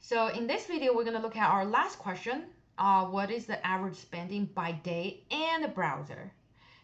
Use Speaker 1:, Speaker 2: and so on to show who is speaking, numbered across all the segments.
Speaker 1: So in this video, we're going to look at our last question. What is the average spending by day and the browser?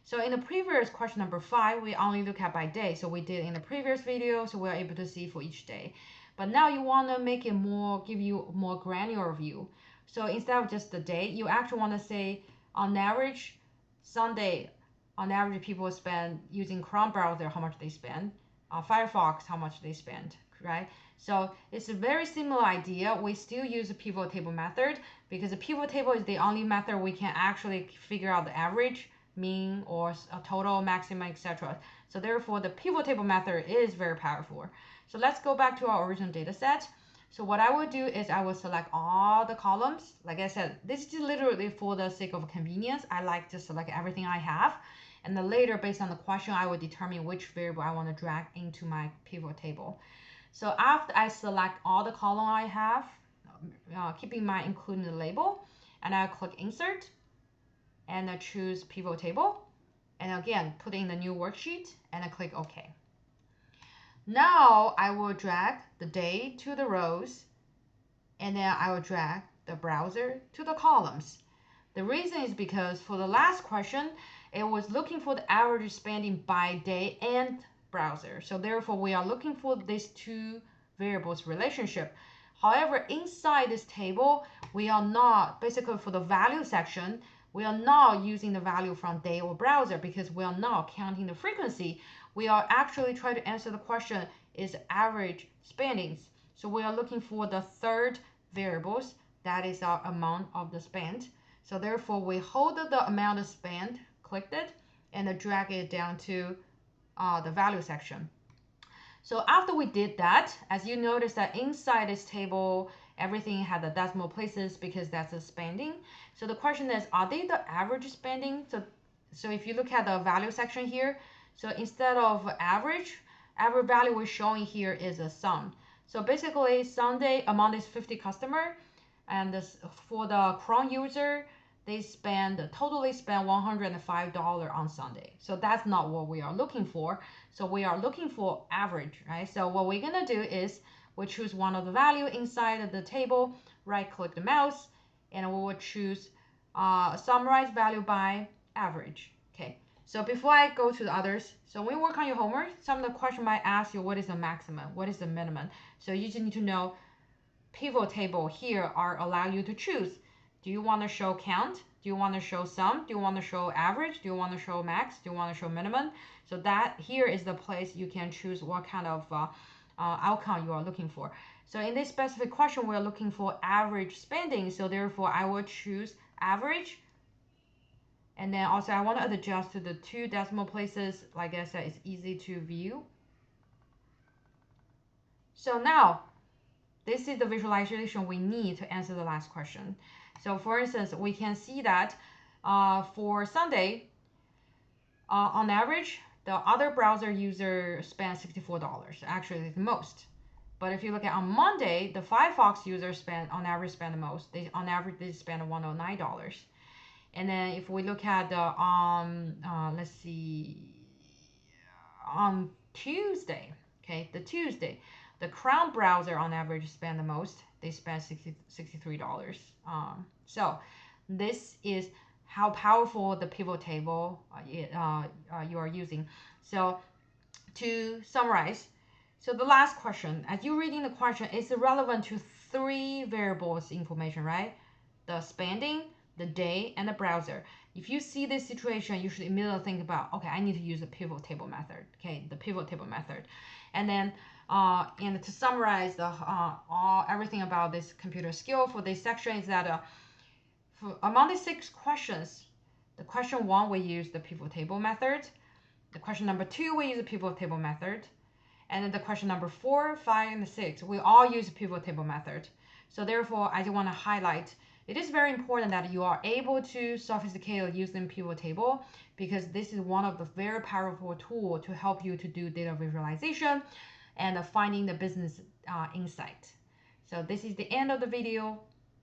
Speaker 1: So in the previous question number 5, we only look at by day. So we did in the previous video, so we're able to see for each day. But now you want to make it more, give you a more granular view. So instead of just the day, you actually want to say on average, Sunday, on average people spend using Chrome browser, how much they spend, Firefox, how much they spend, right? So it's a very similar idea. We still use a pivot table method because the pivot table is the only method we can actually figure out the average, mean, or a total, maximum, etc. So therefore, the pivot table method is very powerful. So let's go back to our original data set. So what I would do is I will select all the columns. Like I said, this is literally for the sake of convenience. I like to select everything I have. And then later, based on the question, I will determine which variable I want to drag into my pivot table. So after I select all the column I have, keep in mind including the label, and I click Insert, and I choose Pivot Table, and again, put in the new worksheet, and I click OK. Now I will drag the day to the rows, and then I will drag the browser to the columns. The reason is because for the last question, it was looking for the average spending by day and browser. So therefore, we are looking for these two variables relationship. However, inside this table, we are not, basically for the value section, we are not using the value from day or browser because we are not counting the frequency. We are actually trying to answer the question, is average spendings. So we are looking for the third variables, that is our amount of the spend. So therefore, we hold the amount of spend, clicked it, and drag it down to the value section. So after we did that, as you notice that inside this table, everything had the decimal places because that's the spending. So the question is, are they the average spending? So if you look at the value section here, so instead of average value we're showing here is a sum. So basically, Sunday among these 50 customer, and this, for the Chrome user, they totally spend $105 on Sunday. So that's not what we are looking for. So we are looking for average, right? So what we're gonna do is we choose one of the value inside of the table, right click the mouse, and we will choose summarize value by average. Okay, so before I go to the others, so when you work on your homework, some of the question might ask you what is the maximum, what is the minimum. So you just need to know pivot table here are allow you to choose. Do you want to show count? Do you want to show sum? Do you want to show average? Do you want to show max? Do you want to show minimum? So that here is the place you can choose what kind of outcome you are looking for. So in this specific question, we're looking for average spending. So therefore, I will choose average. And then also I want to adjust to the 2 decimal places. Like I said, it's easy to view. So now, this is the visualization we need to answer the last question. So for instance, we can see that for Sunday, on average, the other browser user spent $64, actually the most. But if you look at on Monday, the Firefox user on average spend the most. On average, they spend $109. And then if we look at the, let's see, on Tuesday, okay, the Chrome browser on average spend the most. They spend $63. So this is how powerful the pivot table you are using. So to summarize, so the last question, as you're reading the question, it's relevant to 3 variables information, right? The spending, the day, and the browser. If you see this situation, you should immediately think about, okay, I need to use the pivot table method, okay, the pivot table method. And then and to summarize everything about this computer skill for this section is that among the 6 questions, the question 1 we use the pivot table method, the question number 2 we use the pivot table method, and then the question number 4, 5, and 6 we all use the pivot table method. So therefore, I just want to highlight it is very important that you are able to sophisticate using pivot table because this is one of the very powerful tool to help you to do data visualization and finding the business insight. So this is the end of the video.